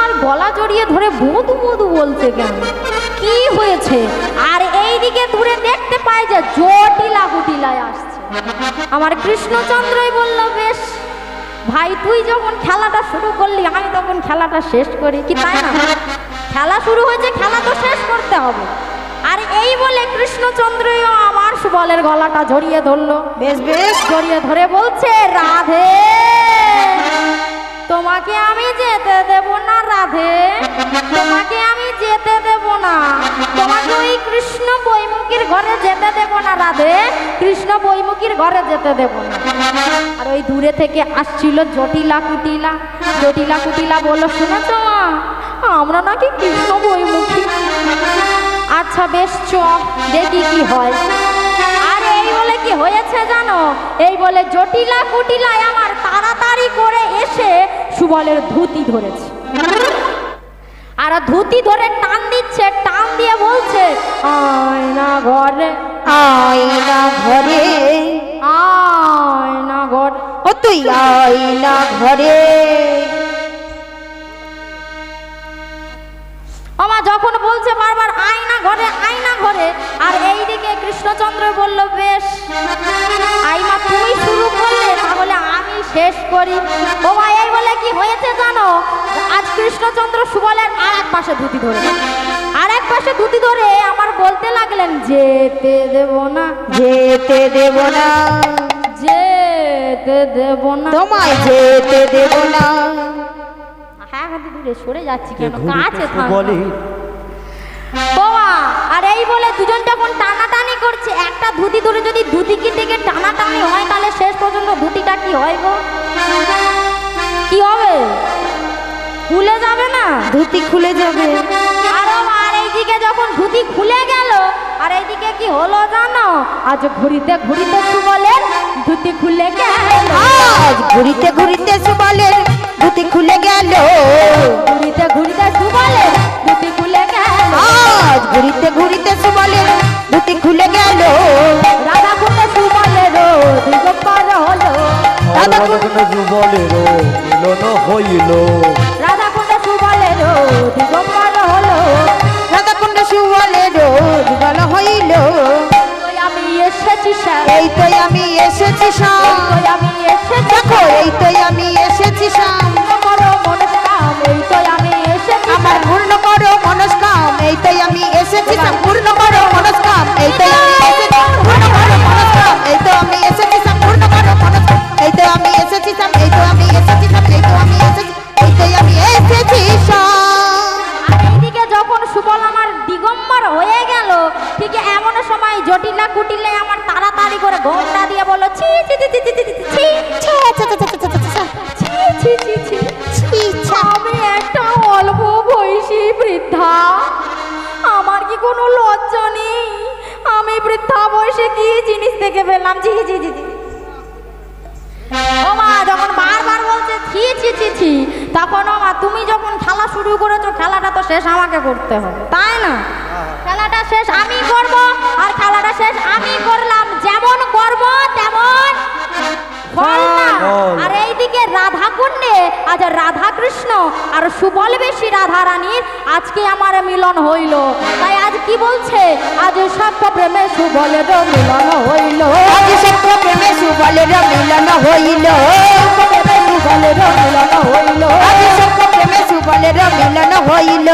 সুবল গলা জড়িয়ে ধরে বধু বধু বলছে কেন, কি হয়েছে? আর এইদিকে দূরে দেখতে পাই যে জটিলা কুটিলায় আসছে। আমার কৃষ্ণচন্দ্রই বলল, বেশ ভাই, তুই যখন খেলাটা শুরু করলি আমি তখন খেলাটা শেষ করি, কি তাই না? খেলা শুরু হয়েছে, খেলা তো শেষ করতে হবে। আর এই বলে কৃষ্ণচন্দ্রও আমার সুবলের গলাটা জড়িয়ে ধরলো। বেশ বেশ জড়িয়ে ধরে বলছে, রাধে তোমাকে আমি যেতে দেব না, রাধে তোমাকে আমি যেতে দেব না, তোমাকে ওই কৃষ্ণ বৈমুখীর ঘরে যেতে দেব না, রাধে কৃষ্ণ বৈমুখীর ঘরে যেতে দেব না। আর ওই দূরে থেকে আসছিল জটিলা কুটিলা। জটিলা কুটিলা বলল, শুনেছ মা, আমরা নাকি কৃষ্ণ বৈমুখী। আচ্ছা বেশ, চ দেখি কি হয়। আর এই বলে কি হয়েছে জানো, এই বলে জটিলা কুটিলায় আমার তাড়াতাড়ি করে এসে সুবলের ধুতি ধরেছে। আর ধুতি ধরে টান দিচ্ছে, টান দিয়ে বলছে, আয়না ঘরে, আয়না ঘরে, আয়না ঘরে, ও তুই আয়না ঘরে। আমার যখন বলছে বারবার আয়না ঘরে, আয়না ঘরে, আর এইদিকে কৃষ্ণচন্দ্র বলল, বেশ আইমা তুমি শুরু করলে তাহলে আমি শেষ করি। ও ভাই, এই বলে কি হয়েছে জানো, আজ কৃষ্ণচন্দ্র সুবলের আর এক পাশে ধুতি ধরে, আর এক পাশে ধুতি ধরে আমার বলতে লাগলেন, যেতে দেব না, যেতে দেব না, যেতে দেব না, তোমায় যেতে দেব না। হ্যাঁ হ্যাঁ, দূরে সরে যাচ্ছি কেন, কাছে থাকো বাবা। আর এই বলে দুজন যখন টানাটানি করছে, একটা ধুতি ধরে যদি ধুতিকে থেকে টানাটানি হয় তাহলে শেষ পর্যন্ত ধুতিটা কি হয় গো, কি হবে? খুলে যাবে না, ধুতি খুলে যাবে। আর এইদিকে যখন ধুতি খুলে গেল, আর এইদিকে কি হলো জানো, আজ ঘুরিতে ঘুরিতে সুবলের ধুতি খুলে গেল। আজ ঘুরিতে ঘুরিতে সুবলের ধুতি খুলে গেল, ঘুরিতে ঘুরিতে সুবলের ধুতি খুলে গেল। আজ ঘুরিতে ঘুরিতে সুবলের ধুতি খুলে গেল। রাধা কুণ্ডে সুবলের দিগম্বর হলো, রাধা কুণ্ডে সুবলের মিলন হইল, রাধা কুণ্ডে সুবলের দিগম্বর হলো, রাধা কুণ্ডে সুবলের দিগম্বর হইল। আমি এসেছি শ্যাম, এই তো আমি এসেছি শ্যাম, আমি এসেছি, দেখো এই তো আমি এসেছি শ্যাম। করো মনস্কাম, এই তো আমি এসেছি, আমার পূর্ণ করো মনস্কাম, এই তো আমি এসেছি শ্যাম। পূর্ণ করো মনস্কাম, এই তো আমি এসেছি, পূর্ণ করো মনস্কাম, এই তো আমি এসেছি শ্যাম। পূর্ণ করো মনস্কাম, এই তো আমি এসেছি শ্যাম, এই তো আমি এসেছি শ্যাম, এই তো আমি এসেছি, এই তো আমি এসেছি শ্যাম। আর এইদিকে যখন সুবল আমার দিগম্বর হয়ে গেল, ঠিক এমন সময় জটিলা কুটিলে আমার তাড়াতাড়ি করে ঘোমটা দিয়ে বলল, ছি ছি ছি ছি ছি ছি ছি ছি ছি ছি ছি, আমি একটা অল্প বয়সী বৃদ্ধা, আমার কি কোনো লজ্জা নেই? আমি বৃদ্ধা বয়সে কি জিনিস দেখে ফেললাম, জি জি জি জি। ও মা যখন বারবার বলছে ছি ছি ছি ছি, তখন ও মা তুমি যখন খেলা শুরু করেছো, খেলাটা তো শেষ আমাকে করতে হবে, তাই না? খেলাটা শেষ আমি করব, আর খেলাটা শেষ আমি করলাম, যেমন করব তেমন ফল না। আর এইদিকে রাধা কুণ্ডে আজ রাধা কৃষ্ণ আর সুবল বেশি রাধা রানীর আজকে আমার মিলন হইল। তাই আজ কি বলছে, আজ সত্য প্রেমে সুবলের মিলন হইল, আজ সত্য প্রেমে সুবলের মিলন হইল, সুবলের মিলন হইল, আজ সত্য প্রেমে সুবলের মিলন হইল।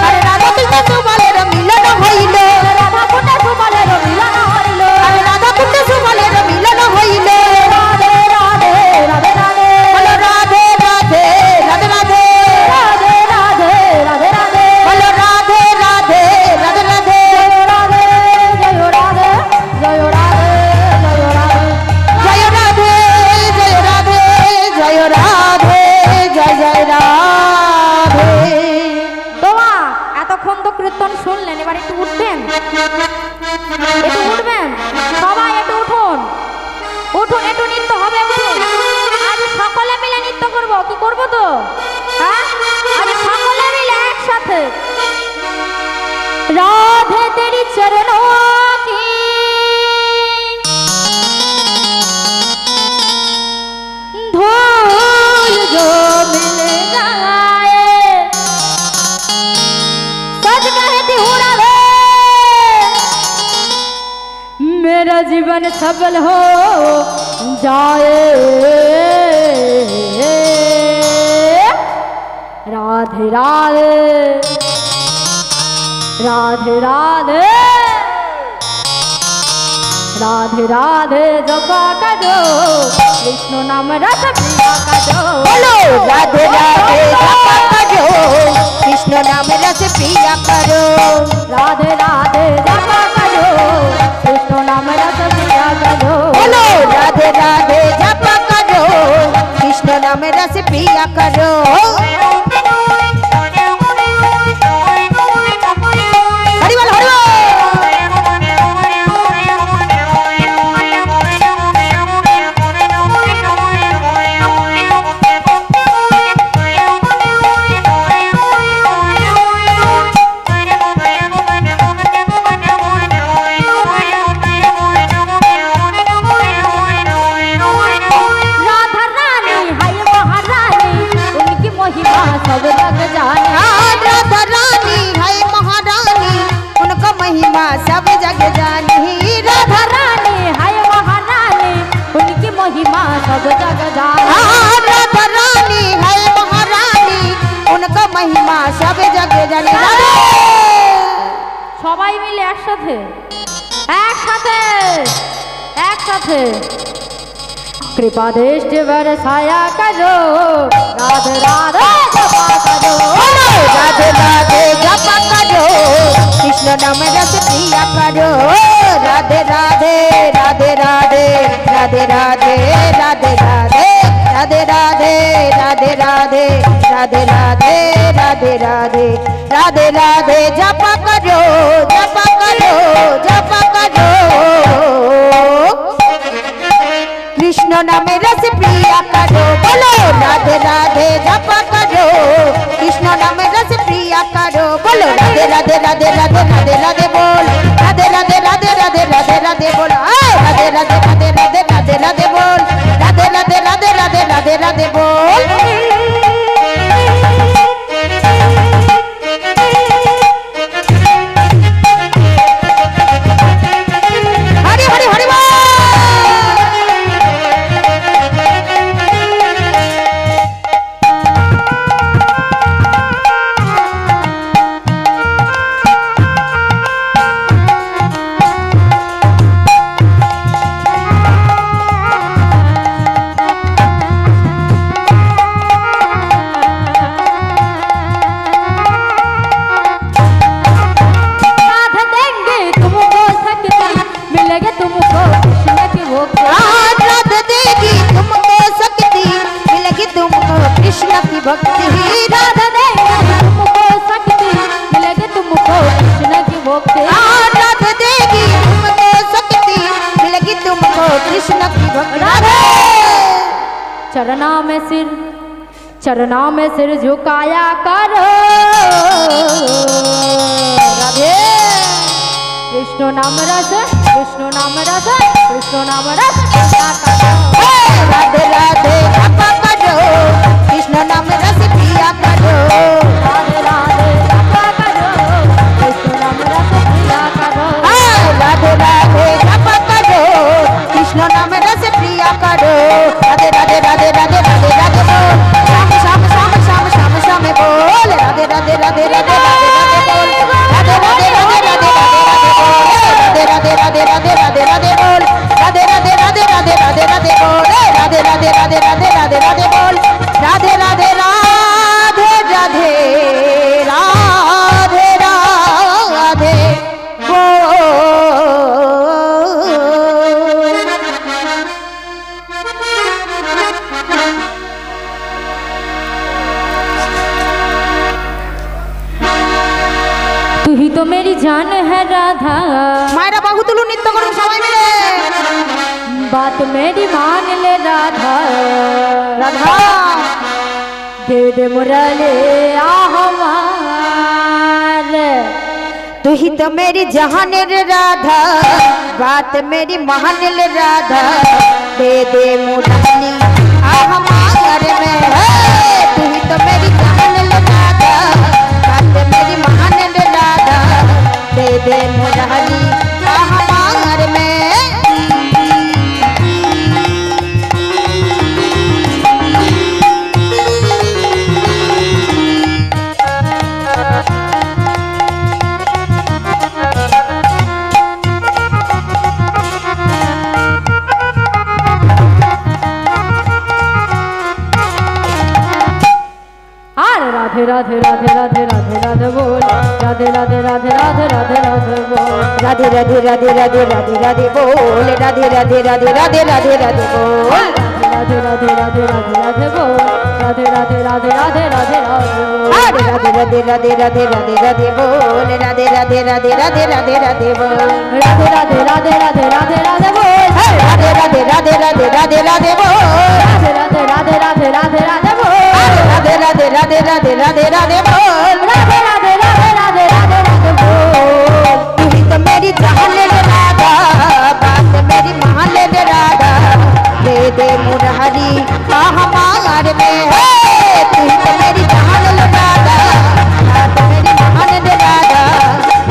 আরে রাধা কৃষ্ণ সুবলের মিলন হইল, রাধা কুণ্ডে সুবলের মিলন হইল, আরে রাধা কৃষ্ণ সুবলের মিলন হইল। রাধে রাধে রাধে রাধে, বলো রাধে রাধে রাধে রাধে, রাধে রাধে রাধে রাধে, বলো রাধে রাধে রাধে রাধে, জয় রাধে জয় রাধে জয় রাধে, জয় রাধে জয় রাধে জয় রাধে জয় জয় রাধে। তোমা এতক্ষণ তো কীর্তন শুনলেন, এবার একটু উঠবেন, একটু উঠবেন সবাই, একটু উঠুন উঠুন, একটু নৃত্য হবে, উঠুন। আজ সকলে মিলে নৃত্য করব, কি করব তো, হ্যাঁ আজ সকলে মিলে একসাথে। রাধে তেরি চরণোं की धूल जो जीवन सफल हो जाए। राधे राधे राधे राधे राधे राधे जपा करो कृष्ण नाम रस पिया करो। बोलो राधे राधे जपा करो कृष्ण नाम रस पिया करो। राधे राधे जपा करो कृष्ण नाम रस पिया करो। बोलो राधे राधे जपा करो कृष्ण नाम रस पिया करो। हरि बोल हरि बोल। सब जग जाने। राधा रानी है महारानी उनका महिमा सब जग जानी। राधा रानी है महारानी उनकी महिमा सब जग जाने। राधा रानी है महारानी उनका महिमा सब जग जानी। সবাই মিলে একসাথে একসাথে একসাথে कृपा दृष्टि बरसाया करो। राधे राधे जपा करो। राधे राधे जपा करो कृष्ण नाम रस पिया करो। राधे राधे राधे राधे राधे राधे राधे राधे राधे राधे राधे राधे राधे राधे राधे राधे राधे राधे जपा करो जपा करो जपा करो। कृष्ण नाम रस पिया करो। बोलो राधे राधे जपा करो कृष्ण नाम रस पिया करो। बोलो राधे राधे राधे राधे राधे राधे बोल। राधे राधे राधे राधे राधे राधे बोल। राधे राधे राधे राधे राधे राधे बोल। राधे राधे राधे राधे राधे राधे बोल। हरि हरि हरि बोल। कृष्ण की भक्ति राधा देगी तुमको शक्ति मिलेगी तुमको कृष्ण की भक्ति। राधा देगी तुमको शक्ति मिलेगी तुमको कृष्ण की भक्ति। चरना में सिर झुकाया करो। राधे कृष्ण नाम रस कृष्ण नाम रस कृष्ण नाम रस पिया करो। राधे राधे जपा करो कृष्ण नाम रस पिया करो। राधे राधे जपा करो कृष्ण नाम रस पिया करो। राधे राधे जपा करो कृष्ण नाम रस पिया करो। राधे राधे राधे राधे राधे राधे बोल। श्याम श्याम श्याम श्याम श्याम श्याम बोल। राधे राधे राधे राधे राधे राधे बोल। राधे राधे राधे राधे राधे राधे राधे राधे राधे बोल। राधे राधे राधे राधे राधे राधे बोल। राधे राधे राधे राधे राधे राधे बोल। राधे राधे राधे राधे राधे राधे बोल। तू ही तो मेरी जान है राधा। मायरा बाहु तुलु नृत्य करो सबाई मिले। बात मेरी मान ले राधा। राधा दे दे मुरले आहमार। तू ही तो मेरी जहान रे राधा। बात मेरी मान ले राधा। दे दे मुरली हमार में है। तू ही तो मेरी जहान ले राधा। बात मेरी मान ले राधा। दे दे मुरली हमार में। রাধে রাধে রাধে রাধে রাধে রাধে বল রাধে রাধে রাধে রাধে রাধে রাধে বল রাধে রাধে রাধে রাধে রাধে রাধে বল রাধে রাধে রাধে রাধে রাধে রাধে বল রাধে রাধে রাধে রাধে রাধে বল রাধে রাধে রাধে রাধে রাধে রাধে বল আরে রাধে রাধে রাধে রাধে রাধে রাধে বল রাধে রাধে রাধে রাধে রাধে রাধে বল রাধে রাধে রাধে রাধে রাধে রাধে বল রাধে রাধে রাধে রাধে রাধে রাধে বল রাধে রাধে রাধে রাধে রাধে রাধে বল রাধে রাধে রাধে রাধে রাধে রাধে বল রাধে রাধে রাধে রাধে রাধে রাধে বল तू ही तो मेरी जान रे राधा बात मेरी मान रे राधा दे दे मुरारी हमार में है तू ही तो मेरी जान रे राधा बात मेरी मान रे राधा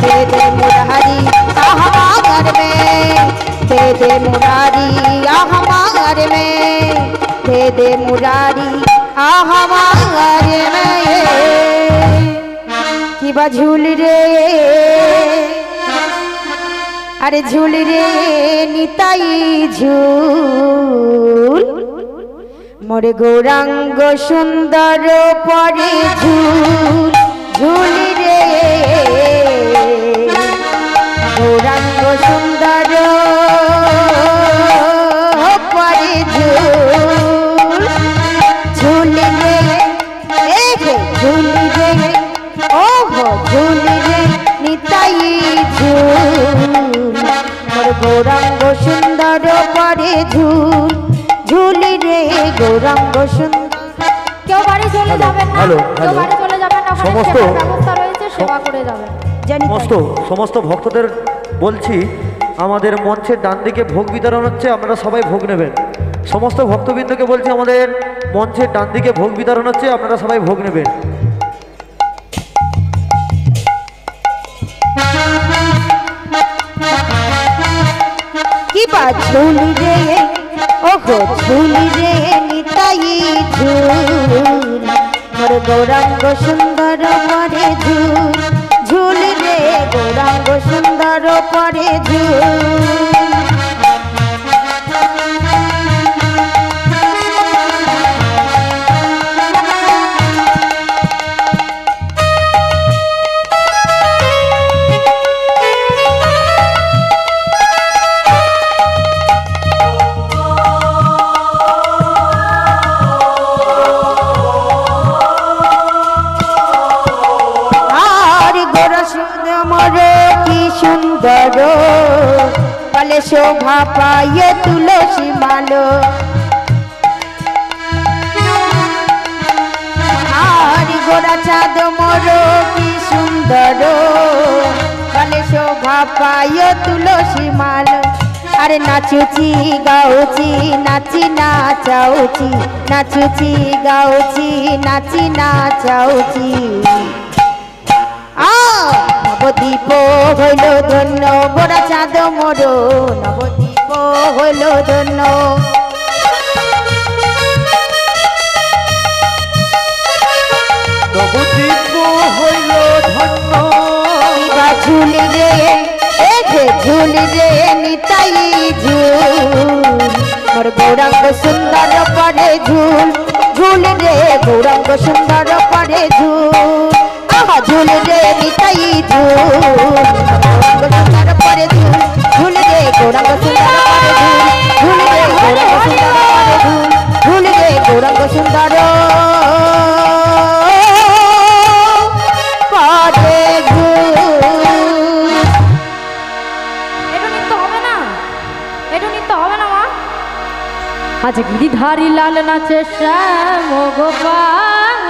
दे दे मुरारी हमार में दे दे मुरारी हमार में दे दे मुरारी हमार में की बझुल रे अरे झूल रे निताई झूल मोर गौरांग सुंदर परे झूल झूल रे गौरांग सुंदर परे झूल झूल रे झूल रे ओहो झूल रे निताई झूल मोर गौरांग सुंदर परे झूल झूल रे गौरांग सुंदर কেউ বাড়ি চলে যাবেন না হ্যালো, কেউ হ্যালো। বাড়ি চলে যাবেন না ওখানে সমস্ত- সেবার ব্যবস্থা রয়েছে সেবা করে যাবেন জানি সমস্ত ভক্তদের বলছি আমাদের মঞ্চের ডান দিকে ভোগ বিতরণ হচ্ছে, আপনারা সবাই ভোগ নেবেন। সমস্ত ভক্তবৃন্দকে বলছি আমাদের মঞ্চের ডান দিকে ভোগ বিতরণ হচ্ছে, আপনারা সবাই ভোগ নেবেন। की बात झूल रे ओहो झूल रे निताई झूल मोर गौरांग सुंदर परे झूल झूल रे गौरांग सुंदर परे झूल বলে শোভা পাইয়ে তুলসী মালো আর গোরা চাঁদ মোর কি সুন্দর বলে শোভা পাইয়ে তুলসী মালো আরে নাচুছি গাউছি নাচি নাচাউছি নাচুছি গাউছি নাচি নাচাউছি নবদ্বীপ হইল ধন্য গোরা চাঁদ মোর নবদ্বীপ হইল ধন্য নবদ্বীপ হইল ধন্য ঝুল রে ঝুল রে নিতাই ঝুল মোর গৌরাঙ্গ সুন্দর পরে ঝুল ঝুল রে গৌরাঙ্গ সুন্দর পরে ঝুল झूल रे निताई झूल गौरांग सुंदर परे झूल झूल रे गौरांग सुंदर परे झूल झूल रे गौरांग सुंदर परे झूल झूल रे गौरांग सुंदर परे झूल এটা নিত্য হবে না, এটা নিত্য হবে না মা। আজ গিরিধারী লাল নাচে শ্যাম গোপাল,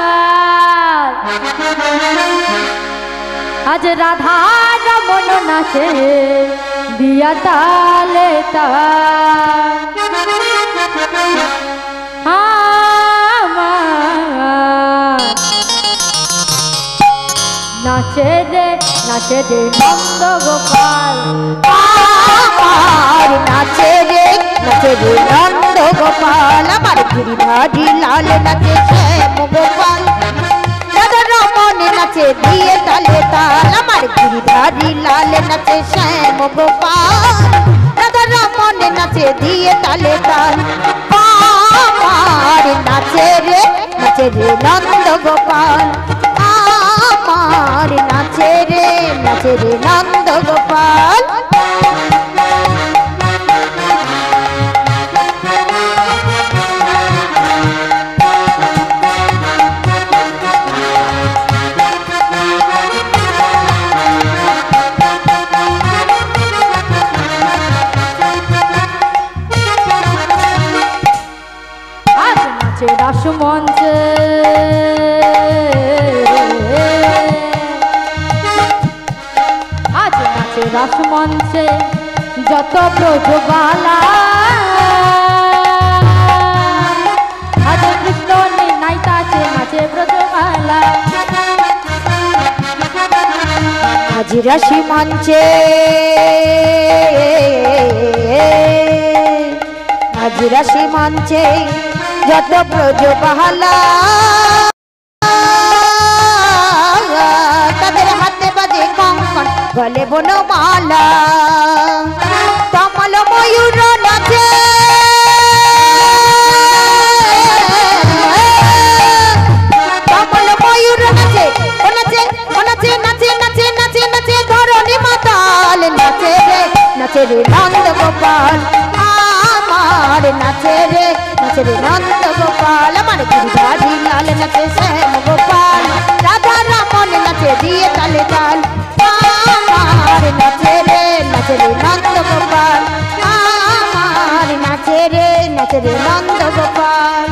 আজ রাধা রমন নাচে দিয়া তালে তাল। আমার নাচে রে নন্দ গোপাল, আমার নাচে রে নন্দ গোপাল আমার গিরিধারী লাল নাচে শ্যাম গোপাল রাধা রমন নাচে দিয়ে তালে তাল আমার গিরিধারী লাল নাচে শ্যাম গোপাল রাধা রমন নাচে দিয়ে তালে তাল আমার নাচে রে রে নন্দ গোপাল আমার নাচে রে নন্দ গোপাল আজ নাচে রাসমঞ্চে আজ নাচে রাসমঞ্চে যত ব্রজবালা আজ কৃষ্ণ নাইতাছে নাচে ব্রজবালা আজ রাশি মঞ্চে আজ রাশি মঞ্চে যত ব্রজবালা তাদের হাতে বাজে কঙ্কন গলে বনমালা কমল ময়ূর নাচে কমল ময়ূর নাচে ও নাচে ও নাচে নাচে নাচে নাচে নাচে ধরণী মাতাল নাচে রে নন্দ গোপাল আমার নাচে রে নন্দ গোপাল আমার গিরিধারী লাল নাচে শ্যাম গোপাল রাধা রামন নাচে দিয়ে তালে তাল আমার নাচে রে নন্দ গোপাল আমার নাচে রে নন্দ গোপাল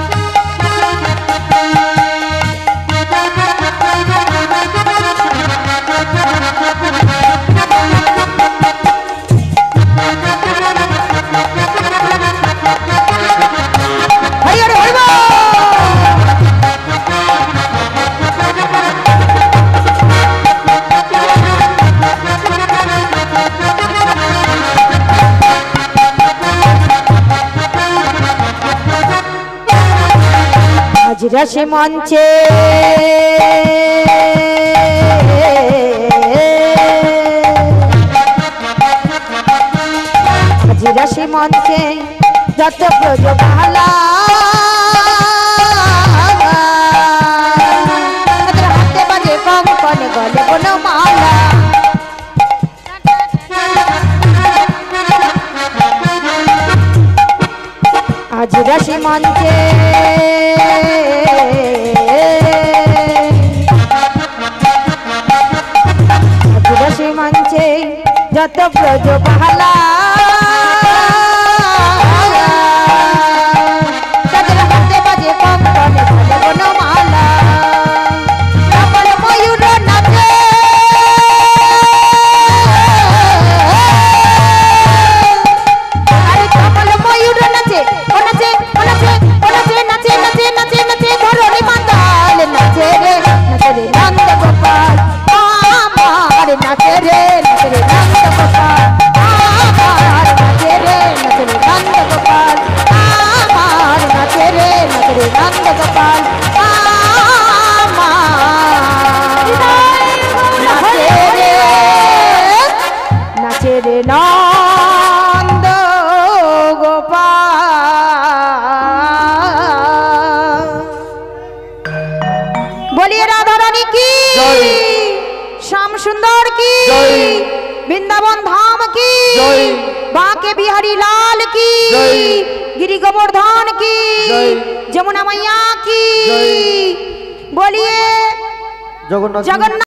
আজ রাশি মঞ্চে আজ রাশি মঞ্চে যত ব্রজবালা তাদের হাতে বাজে কঙ্কন গলে বনমালা আজ রাশি মঞ্চে আজ রাশি মঞ্চে যত ব্রজবালা তাদের হাতে বাজে কঙ্কন গলে বনমালা কমল ময়ূর নাচে আরে কমল ময়ূর নাচে ও নাচে ও নাচে ও নাচে নাচে নাচে নাচে নাচে ধরণী মাতাল নাচে রে নন্দ গোপাল আমার নাচে রে নন্দ গোপাল আমার নাচে রে নন্দ গোপাল আমার নাচে রে নন্দ গোপাল নাচে রে নন্দ গোপাল বলিए राधा रानी की जय। श्याम सुंदर की जय। वृंदावन धाम की जय। बांके बिहारी लाल की जय। गिरी गोवर्धन की जय। जमुना मैया की जय। बोलिए जगन्नाथ जगन्नाथ